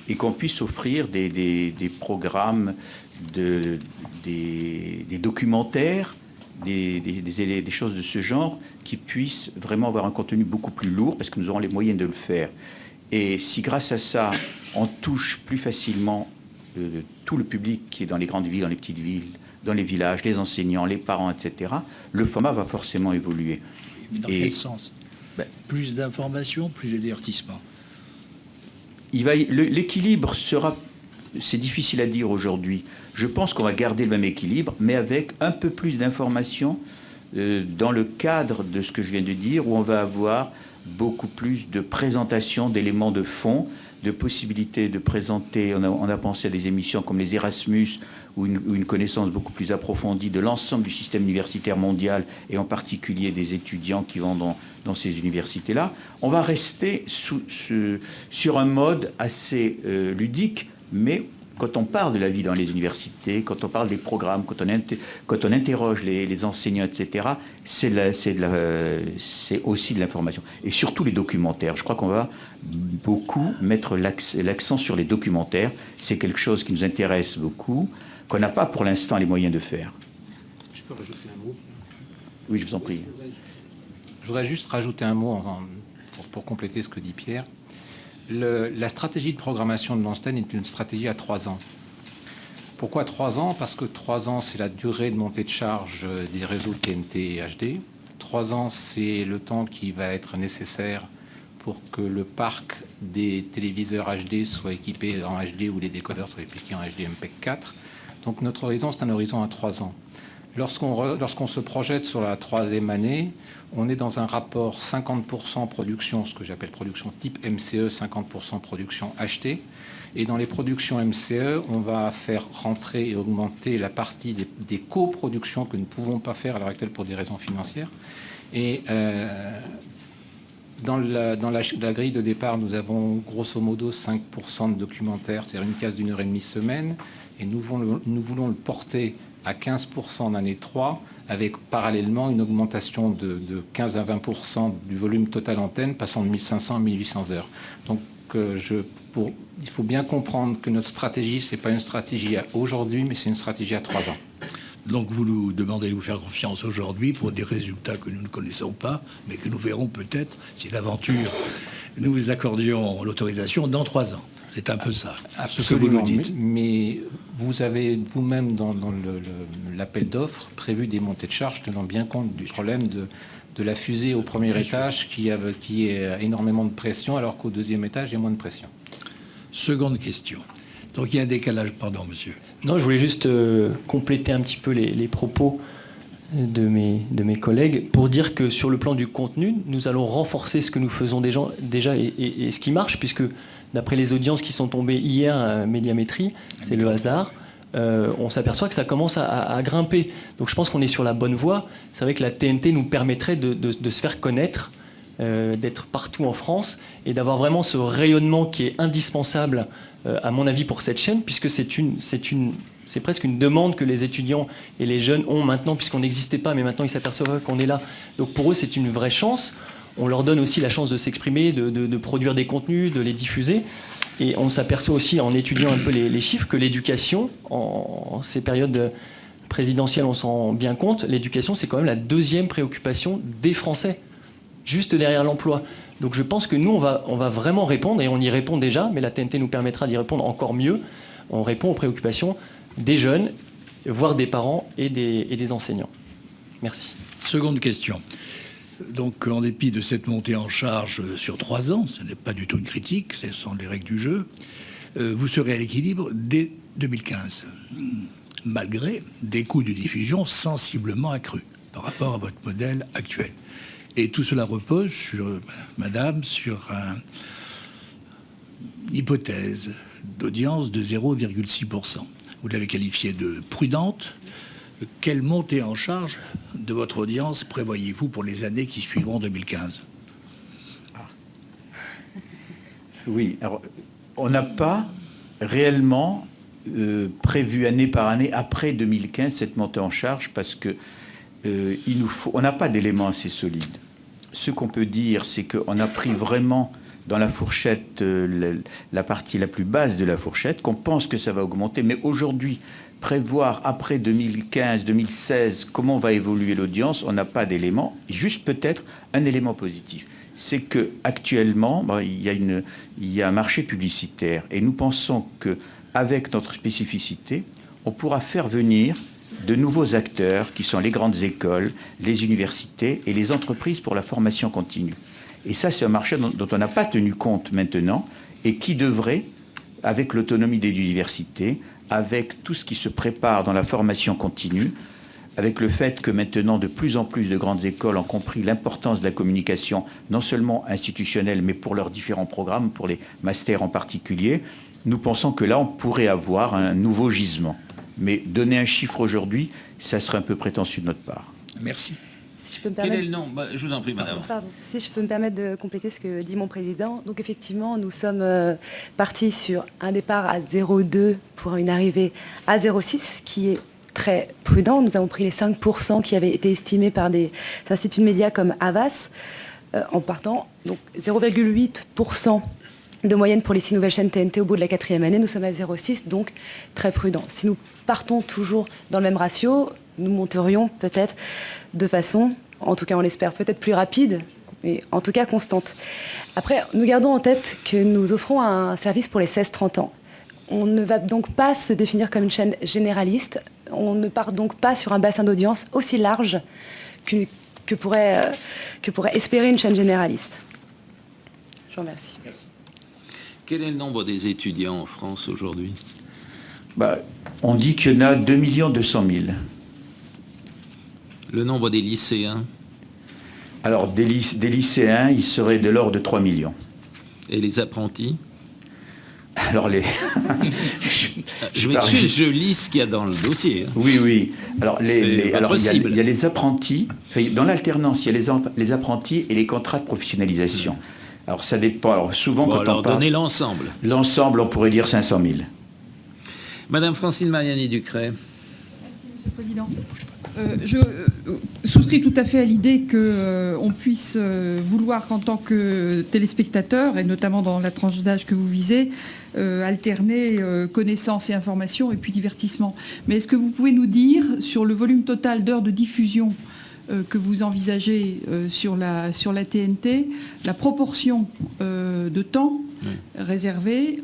S2: et qu'on puisse offrir des programmes, des documentaires, des choses de ce genre qui puissent vraiment avoir un contenu beaucoup plus lourd, parce que nous aurons les moyens de le faire. Et si grâce à ça, on touche plus facilement tout le public qui est dans les grandes villes, dans les petites villes, dans les villages, les enseignants, les parents, etc., le format va forcément évoluer.
S19: Dans quel sens? Plus d'informations, plus de divertissement.
S2: L'équilibre sera, c'est difficile à dire aujourd'hui. Je pense qu'on va garder le même équilibre, mais avec un peu plus d'informations dans le cadre de ce que je viens de dire, où on va avoir beaucoup plus de présentation d'éléments de fond, de possibilités de présenter. On a pensé à des émissions comme les Erasmus, ou une connaissance beaucoup plus approfondie de l'ensemble du système universitaire mondial, et en particulier des étudiants qui vont dans ces universités-là. On va rester sur un mode assez ludique, mais quand on parle de la vie dans les universités, quand on parle des programmes, quand on interroge les enseignants, etc., c'est aussi de l'information. Et surtout les documentaires. Je crois qu'on va beaucoup mettre l'accent sur les documentaires. C'est quelque chose qui nous intéresse beaucoup, qu'on n'a pas pour l'instant les moyens de faire.
S18: Je peux rajouter un mot?
S2: Oui, je vous en prie.
S18: Je voudrais juste rajouter un mot pour compléter ce que dit Pierre. La stratégie de programmation de l'antenne est une stratégie à 3 ans. Pourquoi 3 ans? Parce que 3 ans, c'est la durée de montée de charge des réseaux TNT et HD. 3 ans, c'est le temps qui va être nécessaire pour que le parc des téléviseurs HD soit équipé en HD ou les décodeurs soient équipés en HD MPEG 4. Donc notre horizon, c'est un horizon à 3 ans. Lorsqu'on se projette sur la 3e année, on est dans un rapport 50% production, ce que j'appelle production type MCE, 50% production achetée. Et dans les productions MCE, on va faire rentrer et augmenter la partie des coproductions que nous ne pouvons pas faire à l'heure actuelle pour des raisons financières. Et dans la grille de départ, nous avons grosso modo 5% de documentaire, c'est-à-dire une case d'1h30 semaine. Et nous voulons le porter à 15% en année 3, avec parallèlement une augmentation de 15 à 20% du volume total antenne, passant de 1500 à 1800 heures. Donc il faut bien comprendre que notre stratégie, ce n'est pas une stratégie à aujourd'hui, mais c'est une stratégie à 3 ans.
S19: Donc vous nous demandez de vous faire confiance aujourd'hui pour des résultats que nous ne connaissons pas, mais que nous verrons peut-être, si d'aventure nous vous accordions l'autorisation, dans 3 ans. C'est un peu ça, ce que vous nous dites.
S18: Mais vous avez vous-même dans l'appel d'offres prévu des montées de charges tenant bien compte du problème de la fusée au premier étage qui est énormément de pression, alors qu'au 2e étage, il y a moins de pression.
S19: Seconde question. Donc il y a un décalage, pardon monsieur.
S3: Non, je voulais juste compléter un petit peu les propos de mes collègues pour dire que sur le plan du contenu, nous allons renforcer ce que nous faisons déjà et ce qui marche, puisque d'après les audiences qui sont tombées hier à Médiamétrie, c'est le hasard, on s'aperçoit que ça commence à grimper. Donc je pense qu'on est sur la bonne voie. C'est vrai que la TNT nous permettrait de se faire connaître, d'être partout en France et d'avoir vraiment ce rayonnement qui est indispensable, à mon avis, pour cette chaîne, puisque c'est presque une demande que les étudiants et les jeunes ont maintenant, puisqu'on n'existait pas, mais maintenant ils s'aperçoivent qu'on est là. Donc pour eux, c'est une vraie chance. On leur donne aussi la chance de s'exprimer, de produire des contenus, de les diffuser. Et on s'aperçoit aussi, en étudiant un peu les chiffres, que l'éducation, en ces périodes présidentielles, on s'en rend bien compte, l'éducation, c'est quand même la 2e préoccupation des Français, juste derrière l'emploi. Donc je pense que nous, on va vraiment répondre, et on y répond déjà, mais la TNT nous permettra d'y répondre encore mieux. On répond aux préoccupations des jeunes, voire des parents et des enseignants. Merci.
S19: Seconde question. Donc, en dépit de cette montée en charge sur 3 ans, ce n'est pas du tout une critique, ce sont les règles du jeu, vous serez à l'équilibre dès 2015, malgré des coûts de diffusion sensiblement accrus par rapport à votre modèle actuel. Et tout cela repose sur une hypothèse d'audience de 0,6%. Vous l'avez qualifiée de prudente. Quelle montée en charge de votre audience prévoyez-vous pour les années qui suivront 2015 ?
S2: Oui, alors on n'a pas réellement prévu année par année après 2015 cette montée en charge parce que on n'a pas d'éléments assez solides. Ce qu'on peut dire, c'est qu'on a pris vraiment dans la fourchette, la partie la plus basse de la fourchette, qu'on pense que ça va augmenter, mais aujourd'hui, prévoir après 2015, 2016, comment va évoluer l'audience, on n'a pas d'éléments. Juste peut-être un élément positif, c'est qu'actuellement, il y a un marché publicitaire, et nous pensons qu'avec notre spécificité, on pourra faire venir de nouveaux acteurs qui sont les grandes écoles, les universités et les entreprises pour la formation continue. Et ça, c'est un marché dont on n'a pas tenu compte maintenant et qui devrait, avec l'autonomie des universités, avec tout ce qui se prépare dans la formation continue, avec le fait que maintenant de plus en plus de grandes écoles ont compris l'importance de la communication, non seulement institutionnelle, mais pour leurs différents programmes, pour les masters en particulier, nous pensons que là, on pourrait avoir un nouveau gisement. Mais donner un chiffre aujourd'hui, ça serait un peu prétentieux de notre part.
S19: Merci.
S16: Si je peux me permettre...
S1: Quel est le nom ? Je vous en prie, madame.
S16: Pardon. Si je peux me permettre de compléter ce que dit mon président. Donc effectivement, nous sommes partis sur un départ à 0,2 pour une arrivée à 0,6, qui est très prudent. Nous avons pris les 5% qui avaient été estimés par des instituts de médias comme Havas, en partant donc 0,8% de moyenne pour les 6 nouvelles chaînes TNT au bout de la 4e année. Nous sommes à 0,6, donc très prudent. Si nous partons toujours dans le même ratio, nous monterions peut-être de façon, en tout cas on l'espère, peut-être plus rapide, mais en tout cas constante. Après, nous gardons en tête que nous offrons un service pour les 16-30 ans. On ne va donc pas se définir comme une chaîne généraliste, on ne part donc pas sur un bassin d'audience aussi large que pourrait espérer une chaîne généraliste. Je vous remercie.
S1: Merci. Quel est le nombre des étudiants en France aujourd'hui?
S2: On dit qu'il y en a 2 200 000.
S1: Le nombre des lycéens?
S2: Alors, des lycéens, ils seraient de l'ordre de 3 millions.
S1: Et les apprentis?
S2: Alors,
S1: je m'excuse, je lis ce qu'il y a dans le dossier.
S2: Oui. Alors, il y a les apprentis. Dans l'alternance, il y a les apprentis et les contrats de professionnalisation. Alors, ça dépend. Alors, souvent, quand on parle...
S1: donnez l'ensemble.
S2: L'ensemble, on pourrait dire 500 000.
S1: Madame Francine Mariani-Ducret.
S20: Merci, Monsieur le Président. Je souscris tout à fait à l'idée qu'on puisse vouloir, en tant que téléspectateur, et notamment dans la tranche d'âge que vous visez, alterner connaissances et informations et puis divertissement. Mais est-ce que vous pouvez nous dire, sur le volume total d'heures de diffusion que vous envisagez sur la TNT, la proportion de temps réservé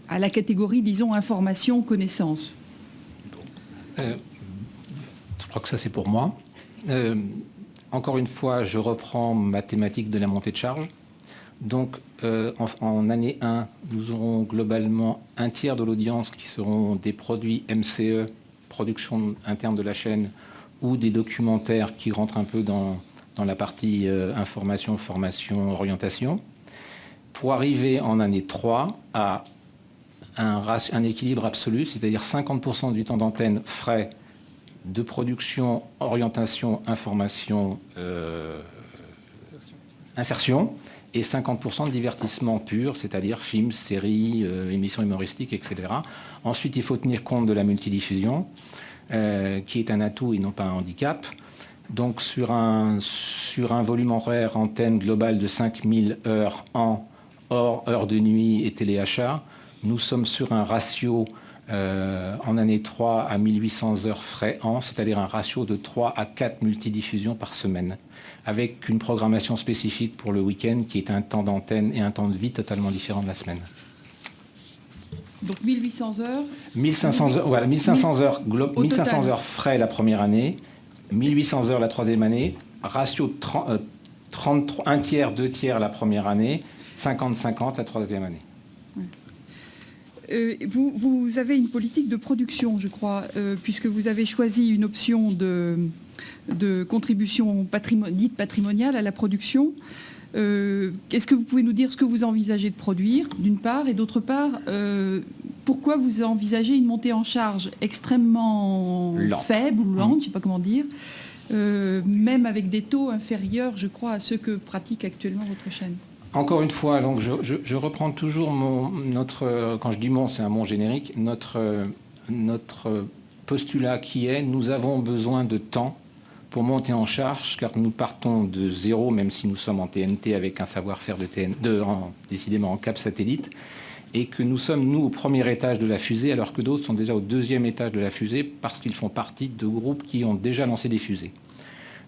S20: à la catégorie, disons, information, connaissance?
S18: Je crois que ça, c'est pour moi. Encore une fois, je reprends ma thématique de la montée de charge. Donc, en année 1, nous aurons globalement un tiers de l'audience qui seront des produits MCE, production interne de la chaîne, ou des documentaires qui rentrent un peu dans la partie information, formation, orientation, pour arriver en année 3 à un équilibre absolu, c'est-à-dire 50% du temps d'antenne frais de production, orientation, information, insertion, et 50% de divertissement pur, c'est-à-dire films, séries, émissions humoristiques, etc. Ensuite, il faut tenir compte de la multidiffusion, qui est un atout et non pas un handicap. Donc sur un volume horaire antenne global de 5000 heures an, hors heures de nuit et téléachat, nous sommes sur un ratio en année 3 à 1800 heures frais an, c'est-à-dire un ratio de 3 à 4 multidiffusions par semaine, avec une programmation spécifique pour le week-end qui est un temps d'antenne et un temps de vie totalement différent de la semaine.
S20: Donc 1800 heures
S18: 1500 heures, voilà, 1500 heures frais la première année, 1800 heures la troisième année, ratio de 33, un tiers, deux tiers la première année, 50-50 la troisième année.
S20: Vous avez une politique de production, je crois, puisque vous avez choisi une option de contribution dite patrimoniale à la production. Est-ce que vous pouvez nous dire ce que vous envisagez de produire, d'une part, et d'autre part, pourquoi vous envisagez une montée en charge extrêmement faible ou lente, je ne sais pas comment dire, même avec des taux inférieurs, je crois, à ceux que pratique actuellement votre chaîne?
S18: Encore une fois, donc je reprends toujours quand je dis mon, c'est un mon générique, notre postulat qui est, nous avons besoin de temps pour monter en charge, car nous partons de zéro, même si nous sommes en TNT avec un savoir-faire décidément en câble satellite, et que nous sommes, nous, au premier étage de la fusée, alors que d'autres sont déjà au deuxième étage de la fusée, parce qu'ils font partie de groupes qui ont déjà lancé des fusées.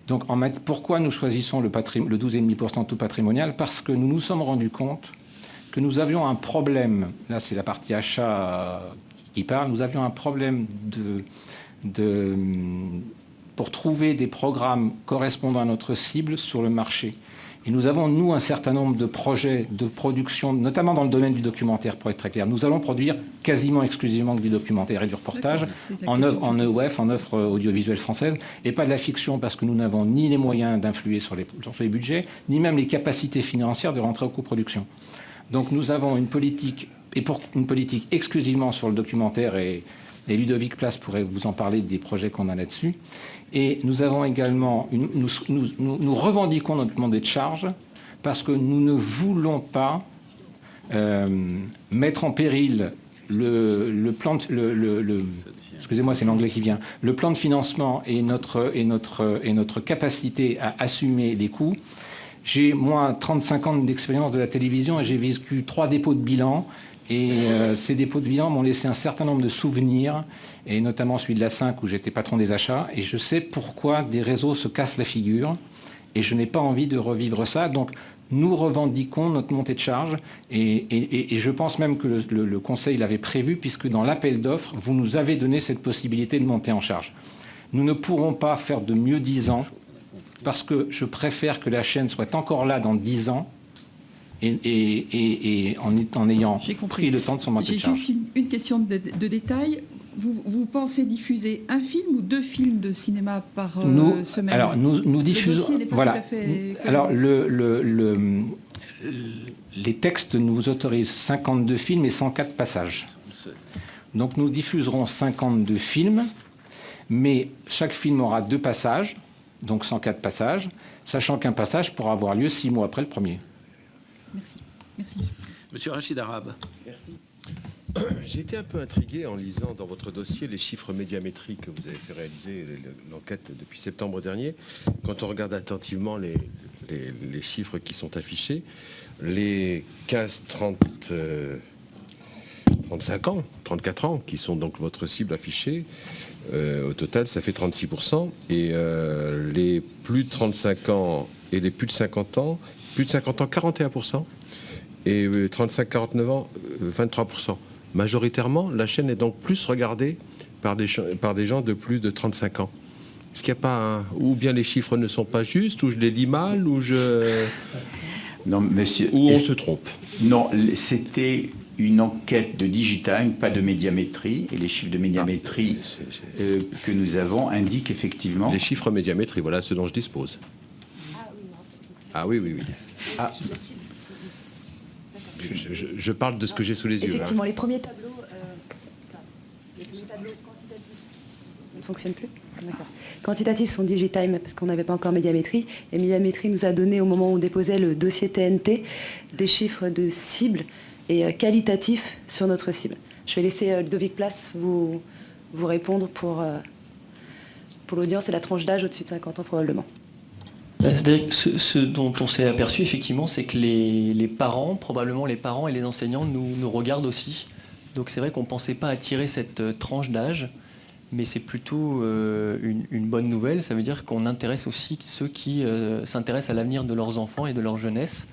S18: Donc, pourquoi nous choisissons le 12,5% tout patrimonial? Parce que nous nous sommes rendus compte que nous avions un problème, là c'est la partie achat qui parle, nous avions un problème pour trouver des programmes correspondant à notre cible sur le marché. Et nous avons, nous, un certain nombre de projets de production, notamment dans le domaine du documentaire, pour être très clair. Nous allons produire quasiment exclusivement du documentaire et du reportage en EOF, en offre audiovisuelle française, et pas de la fiction, parce que nous n'avons ni les moyens d'influer sur les budgets, ni même les capacités financières de rentrer aux coproductions. Donc nous avons une politique exclusivement sur le documentaire, et Ludovic Place pourrait vous en parler des projets qu'on a là-dessus. Et nous avons également, nous revendiquons notre montée de charge parce que nous ne voulons pas mettre en péril le plan excusez-moi, c'est l'anglais qui vient, le plan de financement et notre capacité à assumer les coûts. J'ai, moi, 35 ans d'expérience de la télévision et j'ai vécu 3 dépôts de bilan. Et ces dépôts de bilan m'ont laissé un certain nombre de souvenirs, et notamment celui de la 5 où j'étais patron des achats, et je sais pourquoi des réseaux se cassent la figure, et je n'ai pas envie de revivre ça. Donc nous revendiquons notre montée de charge, et je pense même que le Conseil l'avait prévu, puisque dans l'appel d'offres, vous nous avez donné cette possibilité de monter en charge. Nous ne pourrons pas faire de mieux 10 ans, parce que je préfère que la chaîne soit encore là dans 10 ans, et en ayant pris le temps de son manqué de charge.
S20: J'ai juste une question de détail. Vous pensez diffuser un film ou 2 films de cinéma par semaine?
S18: Alors nous diffusons.
S20: Le dossier n'est pas tout à fait...
S18: Alors les textes nous autorisent 52 films et 104 passages. Donc nous diffuserons 52 films, mais chaque film aura 2 passages, donc 104 passages, sachant qu'un passage pourra avoir lieu 6 mois après le premier.
S20: Merci. Merci.
S1: Monsieur Rachid Arabe.
S21: Merci. J'ai été un peu intrigué en lisant dans votre dossier les chiffres médiamétriques que vous avez fait réaliser, l'enquête depuis septembre dernier. Quand on regarde attentivement les chiffres qui sont affichés, les 15-35 ans, 34 ans, qui sont donc votre cible affichée, au total, ça fait 36%. Et les plus de 35 ans et les plus de 50 ans, 41%. Et 35-49 ans, 23%. Majoritairement, la chaîne est donc plus regardée par des gens de plus de 35 ans. Est-ce qu'il n'y a pas ou bien les chiffres ne sont pas justes, ou je les lis mal, ou
S2: Non, monsieur,
S21: ou on se trompe?
S2: Non, c'était une enquête de Digitime, pas de médiamétrie, et les chiffres de médiamétrie que nous avons indiquent effectivement...
S21: Les chiffres médiamétrie, voilà ce dont je dispose. Ah oui, oui, oui. Ah. Je parle de ce que j'ai sous les yeux.
S16: Effectivement, les premiers tableaux quantitatifs ne fonctionnent plus. D'accord. Quantitatifs sont Digitime parce qu'on n'avait pas encore médiamétrie. Et médiamétrie nous a donné, au moment où on déposait le dossier TNT, des chiffres de cible et qualitatifs sur notre cible. Je vais laisser Ludovic Place vous répondre pour l'audience et la tranche d'âge au-dessus de 50 ans probablement.
S3: C'est-à-dire que ce dont on s'est aperçu, effectivement, c'est que les parents, probablement les parents et les enseignants, nous regardent aussi. Donc c'est vrai qu'on ne pensait pas attirer cette tranche d'âge, mais c'est plutôt une bonne nouvelle. Ça veut dire qu'on intéresse aussi ceux qui s'intéressent à l'avenir de leurs enfants et de leur jeunesse.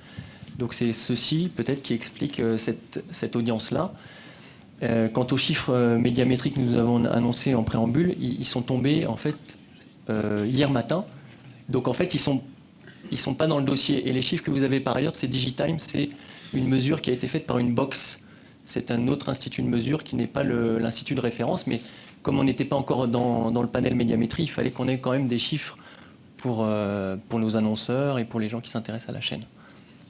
S3: Donc c'est ceci, peut-être, qui explique cette audience-là. Quant aux chiffres médiamétriques que nous avons annoncés en préambule, ils sont tombés, en fait, hier matin. Donc en fait, ils sont pas dans le dossier. Et les chiffres que vous avez par ailleurs, c'est Digitime, c'est une mesure qui a été faite par une box. C'est un autre institut de mesure qui n'est pas l'institut de référence, mais comme on n'était pas encore dans le panel médiamétrie, il fallait qu'on ait quand même des chiffres pour nos annonceurs et pour les gens qui s'intéressent à la chaîne.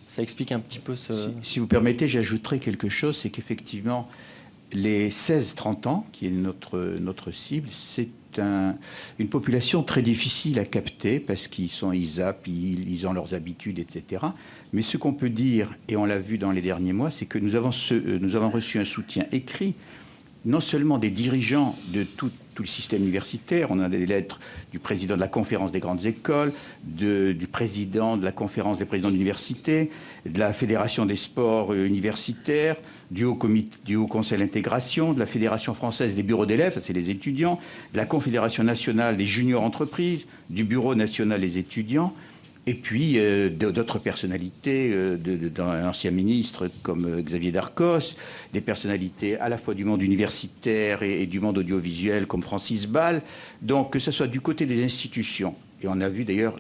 S3: Ça explique un petit peu ce...
S2: Si vous permettez, j'ajouterai quelque chose, c'est qu'effectivement, les 16-30 ans, qui est notre cible, c'est une population très difficile à capter parce qu'ils zappent, ils ont leurs habitudes, etc. Mais ce qu'on peut dire, et on l'a vu dans les derniers mois, c'est que nous avons reçu un soutien écrit, non seulement des dirigeants de tout le système universitaire, on a des lettres du président de la conférence des grandes écoles, du président de la conférence des présidents d'université, de la fédération des sports universitaires, du haut conseil d'intégration, de la fédération française des bureaux d'élèves, ça c'est les étudiants, de la confédération nationale des juniors entreprises, du bureau national des étudiants, et puis d'autres personnalités, d'un ancien ministre comme Xavier Darcos, des personnalités à la fois du monde universitaire et du monde audiovisuel comme Francis Ball. Donc que ce soit du côté des institutions, et on a vu d'ailleurs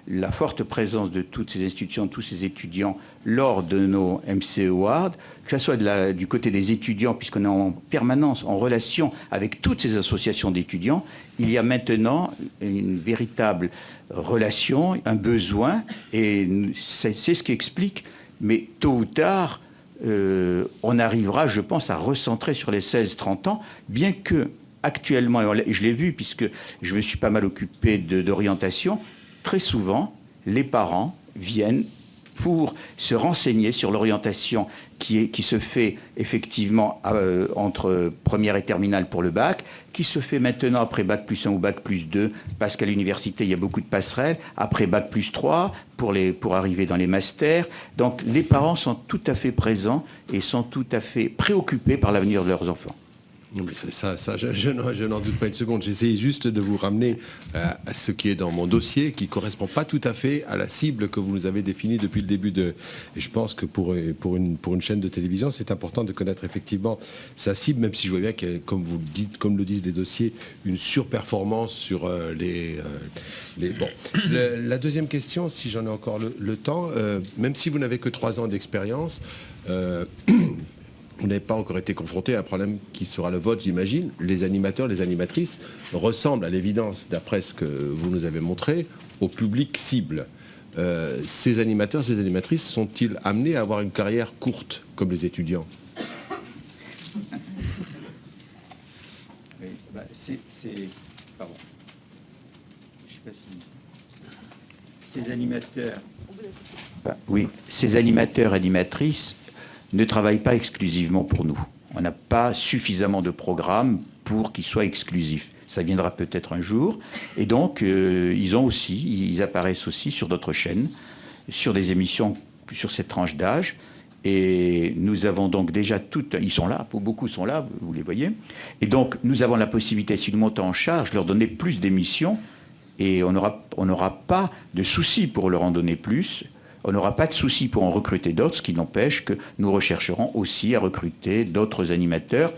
S2: la forte présence de toutes ces institutions, de tous ces étudiants lors de nos MCE Awards, que ce soit du côté des étudiants, puisqu'on est en permanence en relation avec toutes ces associations d'étudiants, il y a maintenant une véritable relation, un besoin, et c'est ce qui explique, mais tôt ou tard, on arrivera, je pense, à recentrer sur les 16-30 ans, bien que actuellement, et je l'ai vu puisque je me suis pas mal occupé d'orientation, très souvent, les parents viennent pour se renseigner sur l'orientation qui se fait effectivement entre première et terminale pour le bac, qui se fait maintenant après bac plus 1 ou bac plus 2, parce qu'à l'université, il y a beaucoup de passerelles, après bac plus 3, pour arriver dans les masters. Donc les parents sont tout à fait présents et sont tout à fait préoccupés par l'avenir de leurs enfants.
S21: Non, mais ça je n'en doute pas une seconde. J'essaie juste de vous ramener à ce qui est dans mon dossier, qui ne correspond pas tout à fait à la cible que vous nous avez définie depuis le début de... Et je pense que pour une chaîne de télévision, c'est important de connaître effectivement sa cible, même si je vois bien qu'il y a, comme vous le dites, comme le disent les dossiers, une surperformance sur les... Bon. La deuxième question, si j'en ai encore le temps, même si vous n'avez que 3 ans d'expérience, vous n'avez pas encore été confronté à un problème qui sera le vôtre, j'imagine. Les animateurs, les animatrices ressemblent à l'évidence, d'après ce que vous nous avez montré, au public cible. Ces animateurs, ces animatrices sont-ils amenés à avoir une carrière courte, comme les étudiants ?
S2: Oui, pardon. Je sais pas si... Ces animateurs... oui, ces animateurs, animatrices ne travaillent pas exclusivement pour nous. On n'a pas suffisamment de programmes pour qu'ils soient exclusifs. Ça viendra peut-être un jour. Et donc, ils apparaissent aussi sur d'autres chaînes, sur des émissions, sur cette tranche d'âge. Et nous avons donc déjà toutes... Ils sont là, beaucoup sont là, vous les voyez. Et donc, nous avons la possibilité, si nous montons en charge, leur donner plus d'émissions. Et on n'aura pas de souci pour leur en donner plus. On n'aura pas de souci pour en recruter d'autres, ce qui n'empêche que nous rechercherons aussi à recruter d'autres animateurs.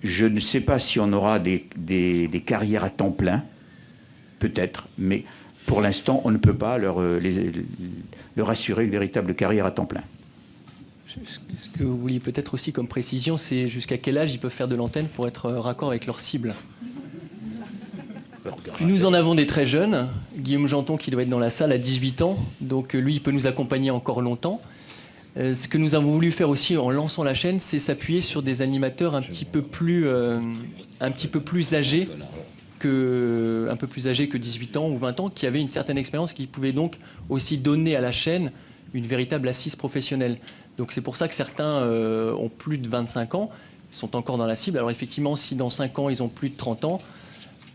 S2: Je ne sais pas si on aura des carrières à temps plein, peut-être, mais pour l'instant, on ne peut pas leur assurer une véritable carrière à temps plein.
S3: Ce que vous vouliez peut-être aussi comme précision, c'est jusqu'à quel âge ils peuvent faire de l'antenne pour être raccord avec leur cible. Nous en avons des très jeunes. Guillaume Janton, qui doit être dans la salle, a 18 ans. Donc lui, il peut nous accompagner encore longtemps. Ce que nous avons voulu faire aussi en lançant la chaîne, c'est s'appuyer sur des animateurs un petit peu plus âgés que 18 ans ou 20 ans, qui avaient une certaine expérience, qui pouvaient donc aussi donner à la chaîne une véritable assise professionnelle. Donc c'est pour ça que certains ont plus de 25 ans, sont encore dans la cible. Alors effectivement, si dans 5 ans, ils ont plus de 30 ans,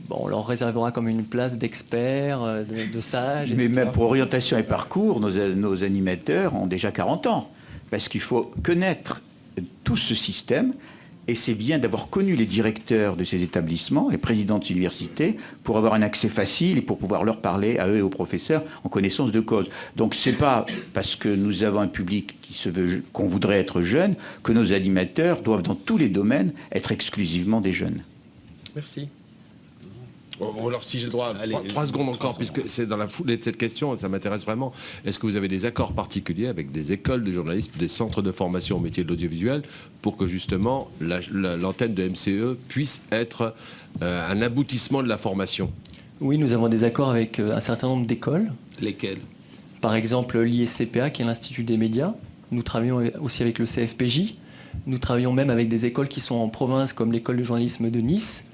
S3: bon, on leur réservera comme une place d'experts, de sages.
S2: Mais même pour orientation et parcours, nos animateurs ont déjà 40 ans. Parce qu'il faut connaître tout ce système. Et c'est bien d'avoir connu les directeurs de ces établissements, les présidents de ces universités, pour avoir un accès facile et pour pouvoir leur parler à eux et aux professeurs en connaissance de cause. Donc c'est pas parce que nous avons un public qui se veut, qu'on voudrait être jeune, que nos animateurs doivent dans tous les domaines être exclusivement des jeunes.
S21: Merci. Bon, alors si j'ai le droit, 3 secondes encore, puisque c'est dans la foulée de cette question, ça m'intéresse vraiment. Est-ce que vous avez des accords particuliers avec des écoles de journalisme, des centres de formation au métier de l'audiovisuel, pour que justement l'antenne de MCE puisse être un aboutissement de la formation ?
S3: Oui, nous avons des accords avec un certain nombre d'écoles.
S1: Lesquelles ?
S3: Par exemple, l'ISCPA, qui est l'Institut des médias. Nous travaillons aussi avec le CFPJ. Nous travaillons même avec des écoles qui sont en province, comme l'école de journalisme de Nice.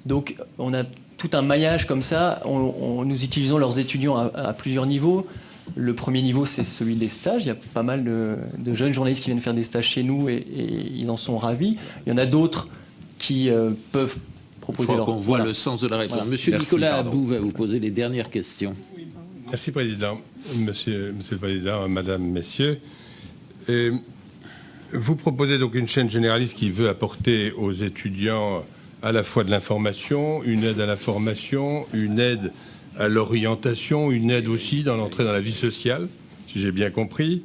S3: Donc, on a tout un maillage comme ça. Nous utilisons leurs étudiants à plusieurs niveaux. Le premier niveau, c'est celui des stages. Il y a pas mal de jeunes journalistes qui viennent faire des stages chez nous et ils en sont ravis. Il y en a d'autres qui peuvent proposer leur...
S1: Je crois qu'on voit le sens de la réponse. Voilà. Monsieur Nicolas Abou va vous poser les dernières questions.
S8: Merci, Président. Monsieur le Président, Madame, Messieurs. Vous proposez donc une chaîne généraliste qui veut apporter aux étudiants à la fois de l'information, une aide à la formation, une aide à l'orientation, une aide aussi dans l'entrée dans la vie sociale, si j'ai bien compris,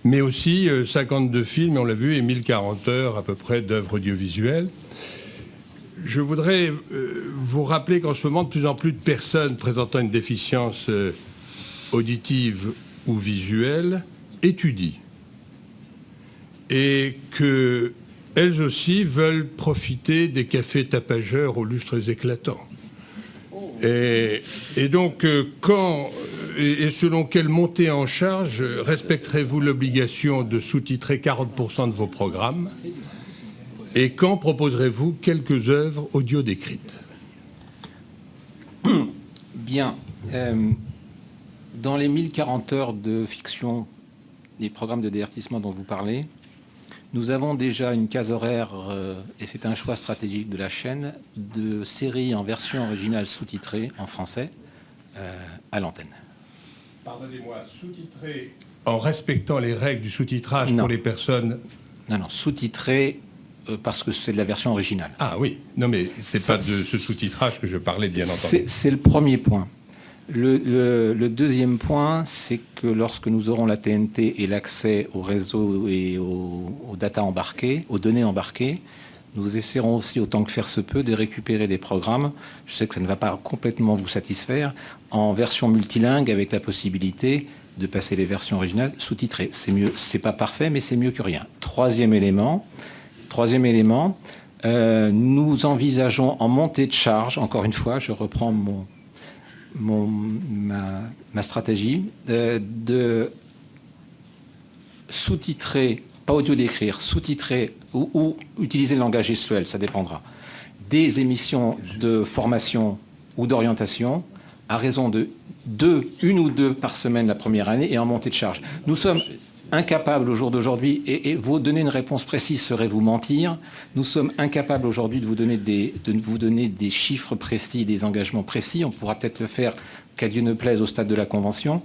S8: mais aussi 52 films, on l'a vu, et 1040 heures à peu près d'œuvres audiovisuelles. Je voudrais vous rappeler qu'en ce moment, de plus en plus de personnes présentant une déficience auditive ou visuelle étudient. Et que elles aussi veulent profiter des cafés tapageurs aux lustres éclatants. Et donc, selon quelle montée en charge respecterez-vous l'obligation de sous-titrer 40% de vos programmes? Et quand proposerez-vous quelques œuvres audio décrites?
S18: Bien. Dans les 1040 heures de fiction, des programmes de divertissement dont vous parlez, nous avons déjà une case horaire, et c'est un choix stratégique de la chaîne, de séries en version originale sous-titrée en français à l'antenne.
S8: Pardonnez-moi, sous-titrée en respectant les règles du sous-titrage pour les personnes...
S18: Non, sous-titrée parce que c'est de la version originale.
S8: Ah oui, non mais c'est pas de ce sous-titrage que je parlais, bien entendu.
S18: C'est le premier point. Le deuxième point, c'est que lorsque nous aurons la TNT et l'accès au réseau et aux data embarquées, aux données embarquées, nous essaierons aussi, autant que faire se peut, de récupérer des programmes. Je sais que ça ne va pas complètement vous satisfaire, en version multilingue, avec la possibilité de passer les versions originales sous-titrées. C'est mieux, c'est pas parfait, mais c'est mieux que rien. Troisième élément, nous envisageons en montée de charge, encore une fois, je reprends ma stratégie, de sous-titrer, pas audio d'écrire, sous-titrer ou utiliser le langage gestuel, ça dépendra, des émissions de formation ou d'orientation à raison de une ou deux par semaine la première année et en montée de charge. Nous sommes incapables au jour d'aujourd'hui, et vous donner une réponse précise serait vous mentir, nous sommes incapables aujourd'hui de vous donner des chiffres précis, des engagements précis. On pourra peut-être le faire, qu'à Dieu ne plaise, au stade de la Convention,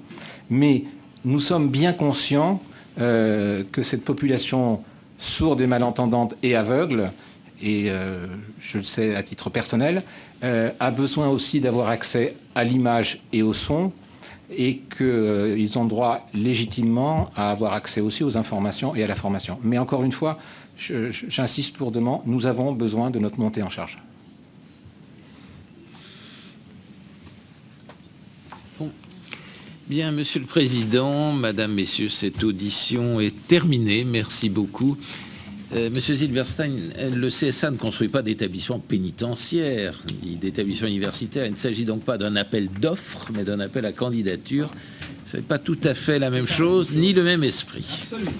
S18: mais nous sommes bien conscients que cette population sourde et malentendante et aveugle, et je le sais à titre personnel, a besoin aussi d'avoir accès à l'image et au son, et qu'ils ont droit légitimement à avoir accès aussi aux informations et à la formation. Mais encore une fois, j'insiste lourdement, nous avons besoin de notre montée en charge.
S1: Bon. Bien, Monsieur le Président, Madame, Messieurs, cette audition est terminée. Merci beaucoup. Monsieur Silberstein, le CSA ne construit pas d'établissement pénitentiaire, ni d'établissement universitaire. Il ne s'agit donc pas d'un appel d'offres, mais d'un appel à candidature. Ce n'est pas tout à fait la même chose, ni le même esprit. Absolument.